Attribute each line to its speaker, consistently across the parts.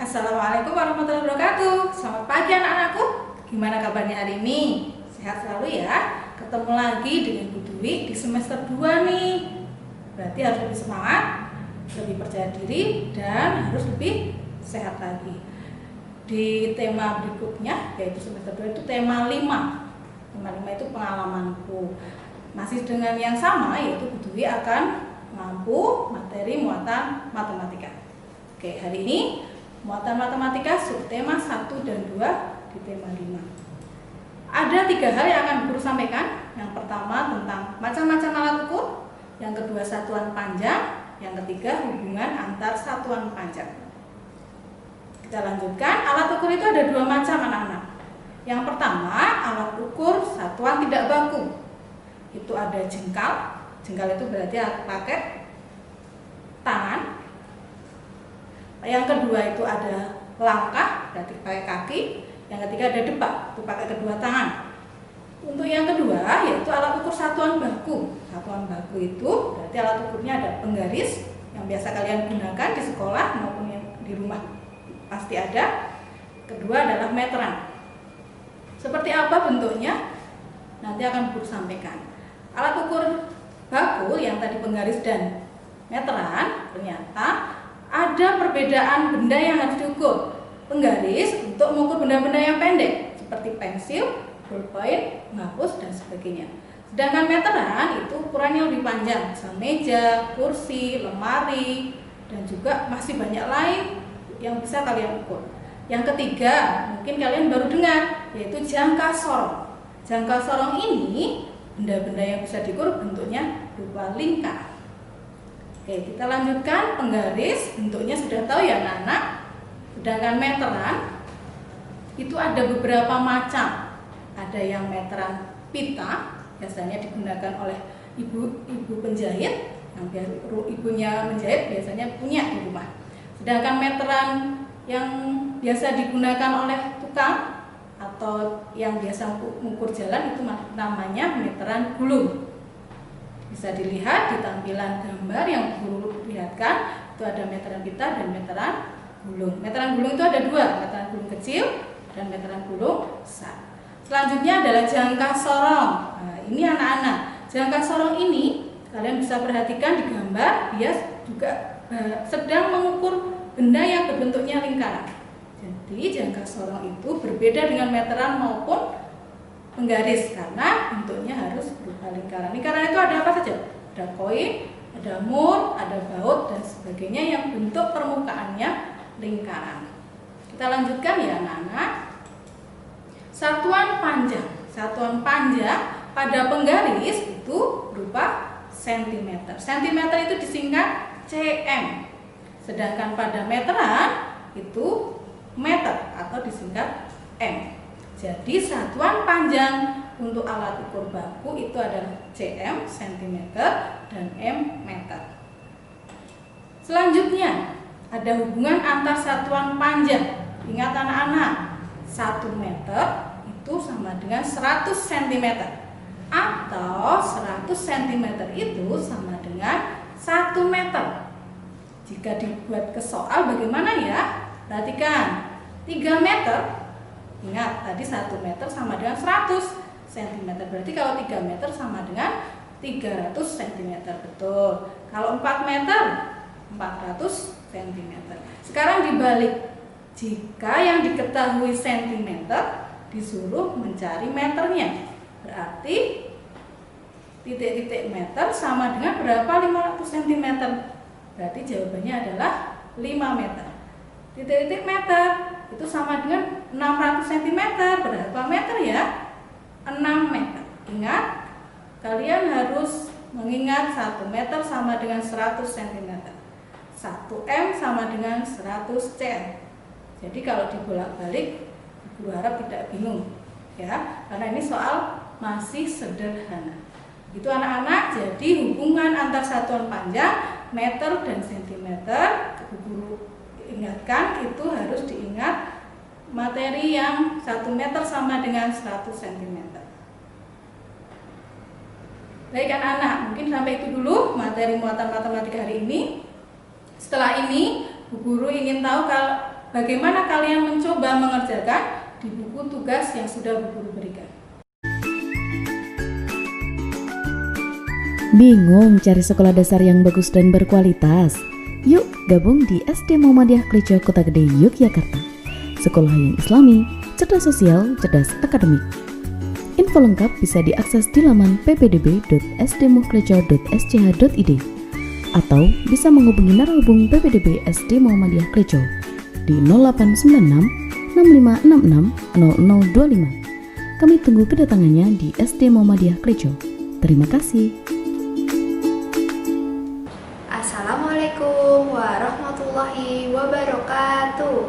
Speaker 1: Assalamualaikum warahmatullahi wabarakatuh. Selamat pagi anak-anakku. Gimana kabarnya hari ini? Sehat selalu ya. Ketemu lagi dengan Bu Dwi di semester 2 nih. Berarti harus lebih semangat, lebih percaya diri, dan harus lebih sehat lagi. Di tema berikutnya, yaitu semester 2 itu tema 5. Tema 5 itu pengalamanku. Masih dengan yang sama, yaitu Bu Dwi akan mampu materi muatan matematika. Oke, hari ini muatan matematika subtema 1 dan 2 di tema 5. Ada 3 hal yang akan guru sampaikan. Yang pertama tentang macam-macam alat ukur, yang kedua satuan panjang, yang ketiga hubungan antar satuan panjang. Kita lanjutkan. Alat ukur itu ada 2 macam anak-anak. Yang pertama alat ukur satuan tidak baku. Itu ada jengkal. Jengkal itu berarti pakai tangan. Yang kedua itu ada langkah, berarti pakai kaki. Yang ketiga ada depak, itu pakai kedua tangan. Untuk yang kedua yaitu alat ukur satuan baku. Satuan baku itu berarti alat ukurnya ada penggaris yang biasa kalian gunakan di sekolah maupun yang di rumah pasti ada. Kedua adalah meteran. Seperti apa bentuknya? Nanti akan guru sampaikan. Alat ukur baku yang tadi penggaris dan meteran, ternyata ada perbedaan benda yang harus diukur. Penggaris untuk mengukur benda-benda yang pendek seperti pensil, ballpoint, menghapus, dan sebagainya. Sedangkan meteran itu ukurannya lebih panjang, misal meja, kursi, lemari, dan juga masih banyak lain yang bisa kalian ukur. Yang ketiga, mungkin kalian baru dengar, yaitu jangka sorong. Jangka sorong ini benda-benda yang bisa diukur bentuknya berupa lingkar. Oke, kita lanjutkan. Penggaris bentuknya sudah tahu ya anak-anak. Sedangkan meteran itu ada beberapa macam. Ada yang meteran pita, biasanya digunakan oleh ibu penjahit, yang ibunya menjahit biasanya punya di rumah. Sedangkan meteran yang biasa digunakan oleh tukang atau yang biasa mengukur jalan itu namanya meteran gulung. Bisa dilihat di tampilan gambar yang guru lihatkan, itu ada meteran pita dan meteran gulung. Meteran gulung itu ada 2, meteran gulung kecil dan meteran gulung besar. Selanjutnya adalah jangka sorong. Nah, ini anak-anak, jangka sorong ini kalian bisa perhatikan di gambar, dia juga sedang mengukur benda yang berbentuknya lingkaran. Jadi jangka sorong itu berbeda dengan meteran maupun penggaris karena bentuknya harus berupa lingkaran. Lingkaran itu ada apa saja? Ada koin, ada mur, ada baut, dan sebagainya yang bentuk permukaannya lingkaran. Kita lanjutkan ya anak-anak. Satuan panjang. Satuan panjang pada penggaris itu berupa sentimeter. Sentimeter itu disingkat cm. Sedangkan pada meteran itu meter atau disingkat m. Jadi satuan panjang untuk alat ukur baku itu adalah cm, cm, dan m, meter. Selanjutnya ada hubungan antar satuan panjang. Ingat anak-anak, 1 meter itu sama dengan 100 cm, atau 100 cm itu sama dengan 1 meter. Jika dibuat ke soal bagaimana ya? Perhatikan, 3 meter. Ingat, tadi 1 meter sama dengan 100 cm. Berarti kalau 3 meter sama dengan 300 cm. Betul. Kalau 4 meter, 400 cm. Sekarang dibalik. Jika yang diketahui cm disuruh mencari meternya. Berarti titik-titik meter sama dengan berapa? 500 cm. Berarti jawabannya adalah 5 meter. Titik-titik meter itu sama dengan 600 cm. Berapa meter ya? 6 meter. Ingat, kalian harus mengingat 1 meter sama dengan 100 cm. 1 m sama dengan 100 cm. Jadi kalau dibolak-balik, guru harap tidak bingung ya, karena ini soal masih sederhana. Itu anak-anak. Jadi hubungan antar satuan panjang meter dan sentimeter, guru ingatkan itu harus diingat materi yang 1 meter sama dengan 100 cm. Baik anak-anak, mungkin sampai itu dulu materi muatan matematika hari ini. Setelah ini, Bu Guru ingin tahu Bagaimana kalian mencoba mengerjakan di buku tugas yang sudah Bu Guru berikan?
Speaker 2: Bingung cari sekolah dasar yang bagus dan berkualitas? Yuk gabung di SD Muhammadiyah Klejo Kota Gede, Yogyakarta. Sekolah yang islami, cerdas sosial, cerdas akademik. Info lengkap bisa diakses di laman ppdb.sdmuhklejo.sch.id atau bisa menghubungi narahubung PPDB SD Muhammadiyah Klejo di 0896 6566 0025. Kami tunggu kedatangannya di SD Muhammadiyah Klejo. Terima kasih.
Speaker 3: Assalamualaikum warahmatullahi wabarakatuh.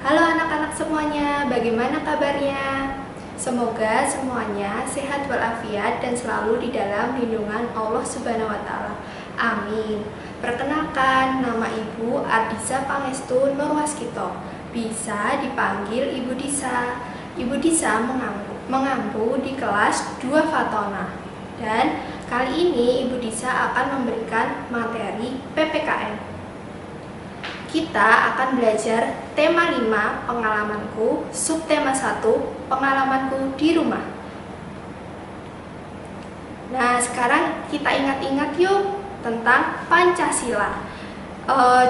Speaker 3: Halo anak-anak semuanya, bagaimana kabarnya? Semoga semuanya sehat walafiat dan selalu di dalam lindungan Allah Subhanahu wa Ta'ala. Amin. Perkenalkan, nama Ibu Ardisa Pangestu Nurwaskito. Bisa dipanggil Ibu Disa. Ibu Disa mengampu di kelas 2 Fatona. Dan kali ini Ibu Disa akan memberikan materi PPKN. Kita akan belajar tema 5 pengalamanku, subtema 1 pengalamanku di rumah. Nah, sekarang kita ingat-ingat yuk tentang Pancasila.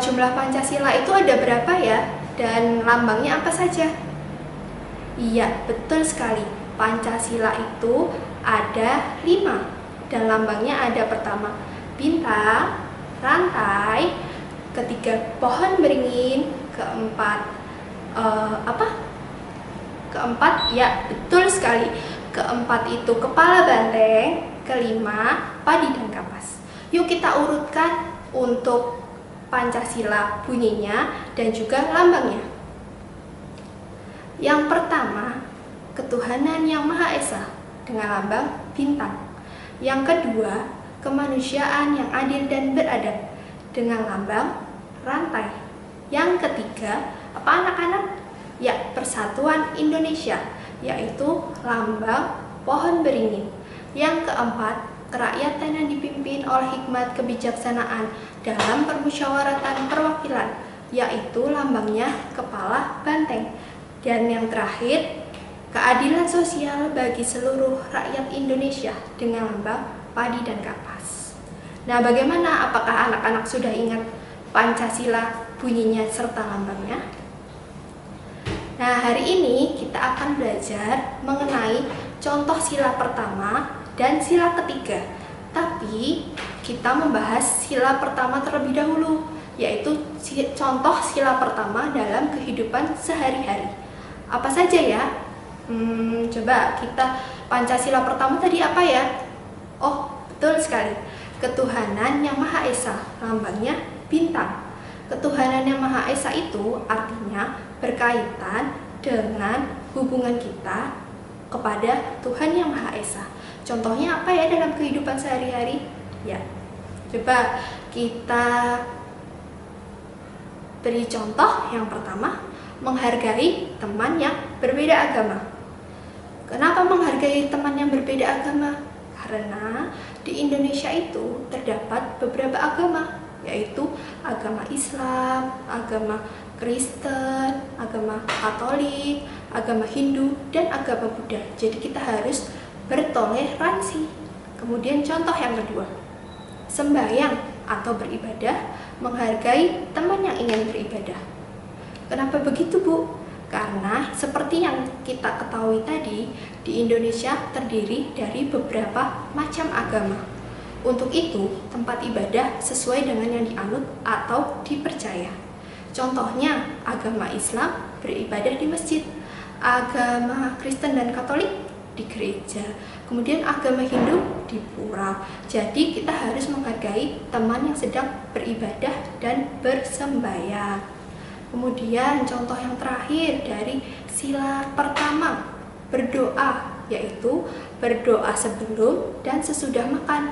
Speaker 3: Jumlah Pancasila itu ada berapa ya? Dan lambangnya apa saja? Iya, betul sekali. Pancasila itu ada 5 dan lambangnya ada pertama bintang, rantai, ketiga pohon beringin, keempat keempat ya betul sekali, keempat itu kepala banteng, kelima padi dan kapas. Yuk kita urutkan untuk Pancasila bunyinya dan juga lambangnya. Yang pertama, ketuhanan yang Maha Esa dengan lambang bintang. Yang kedua, kemanusiaan yang adil dan beradab dengan lambang rantai. Yang ketiga, apa anak-anak? Ya, Persatuan Indonesia, yaitu lambang pohon beringin. Yang keempat, kerakyatan yang dipimpin oleh hikmat kebijaksanaan dalam permusyawaratan perwakilan, yaitu lambangnya kepala banteng. Dan yang terakhir, keadilan sosial bagi seluruh rakyat Indonesia dengan lambang padi dan kapas. Nah, bagaimana? Apakah anak-anak sudah ingat Pancasila bunyinya serta lambangnya? Nah, hari ini kita akan belajar mengenai contoh sila pertama dan sila ketiga. Tapi kita membahas sila pertama terlebih dahulu, yaitu contoh sila pertama dalam kehidupan sehari-hari. Apa saja ya? Coba kita Pancasila pertama tadi apa ya? Oh, betul sekali. Ketuhanan yang Maha Esa, lambangnya bintang. Ketuhanan yang Maha Esa itu artinya berkaitan dengan hubungan kita kepada Tuhan yang Maha Esa. Contohnya apa ya dalam kehidupan sehari-hari? Ya, coba kita beri contoh. Yang pertama, menghargai teman yang berbeda agama. Kenapa menghargai teman yang berbeda agama? Karena di Indonesia itu terdapat beberapa agama, yaitu agama Islam, agama Kristen, agama Katolik, agama Hindu, dan agama Buddha. Jadi kita harus bertoleransi. Kemudian contoh yang kedua, sembahyang atau beribadah, menghargai teman yang ingin beribadah. Kenapa begitu, Bu? Karena seperti yang kita ketahui tadi, di Indonesia terdiri dari beberapa macam agama. Untuk itu, tempat ibadah sesuai dengan yang dianut atau dipercaya. Contohnya, agama Islam beribadah di masjid, agama Kristen dan Katolik di gereja, kemudian agama Hindu di pura. Jadi kita harus menghargai teman yang sedang beribadah dan bersembahyang. Kemudian contoh yang terakhir dari sila pertama, berdoa, yaitu berdoa sebelum dan sesudah makan,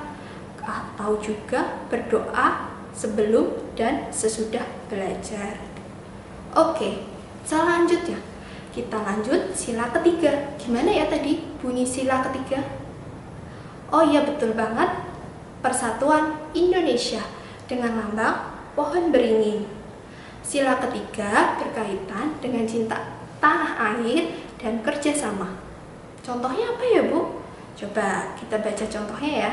Speaker 3: atau juga berdoa sebelum dan sesudah belajar. Oke, selanjutnya kita lanjut sila ketiga. Gimana ya tadi bunyi sila ketiga? Oh iya, betul banget, Persatuan Indonesia dengan lambang pohon beringin. Sila ketiga berkaitan dengan cinta tanah air dan kerjasama. Contohnya apa ya, Bu? Coba kita baca contohnya ya.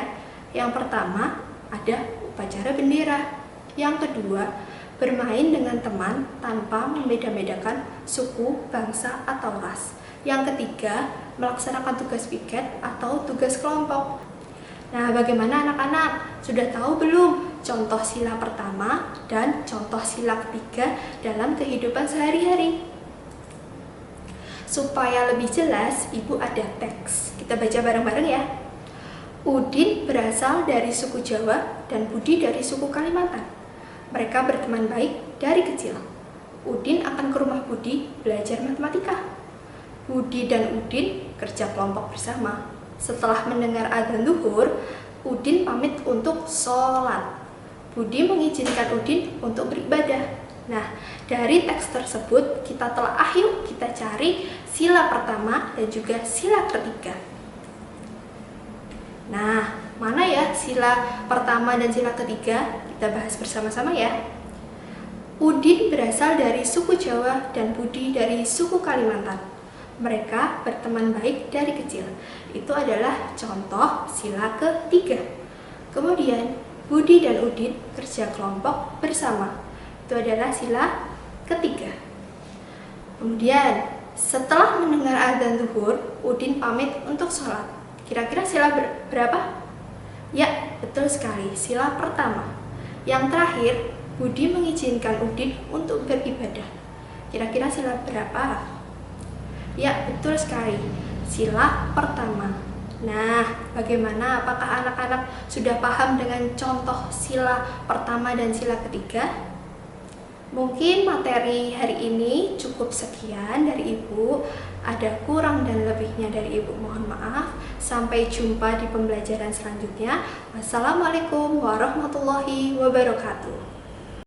Speaker 3: Yang pertama ada upacara bendera. Yang kedua, bermain dengan teman tanpa membeda-bedakan suku, bangsa, atau ras. Yang ketiga, melaksanakan tugas piket atau tugas kelompok. Nah, bagaimana anak-anak? Sudah tahu belum contoh sila pertama dan contoh sila ketiga dalam kehidupan sehari-hari? Supaya lebih jelas, Ibu ada teks. Kita baca bareng-bareng ya. Udin berasal dari suku Jawa dan Budi dari suku Kalimantan. Mereka berteman baik dari kecil. Udin akan ke rumah Budi belajar matematika. Budi dan Udin kerja kelompok bersama. Setelah mendengar adzan zuhur, Udin pamit untuk sholat. Budi mengizinkan Udin untuk beribadah. Nah, dari teks tersebut kita telah yuk kita cari sila pertama dan juga sila ketiga. Nah, mana ya sila pertama dan sila ketiga? Kita bahas bersama-sama ya. Udin berasal dari suku Jawa dan Budi dari suku Kalimantan. Mereka berteman baik dari kecil. Itu adalah contoh sila ketiga. Kemudian, Budi dan Udin kerja kelompok bersama. Itu adalah sila ketiga. Kemudian, setelah mendengar adzan zuhur, Udin pamit untuk sholat. Kira-kira sila berapa? Ya, betul sekali, sila pertama. Yang terakhir, Budi mengizinkan Udin untuk beribadah. Kira-kira sila berapa? Ya, betul sekali, sila pertama. Nah, bagaimana? Apakah anak-anak sudah paham dengan contoh sila pertama dan sila ketiga? Mungkin materi hari ini cukup sekian dari Ibu. Ada kurang dan lebihnya dari Ibu, mohon maaf. Sampai jumpa di pembelajaran selanjutnya. Wassalamualaikum warahmatullahi wabarakatuh.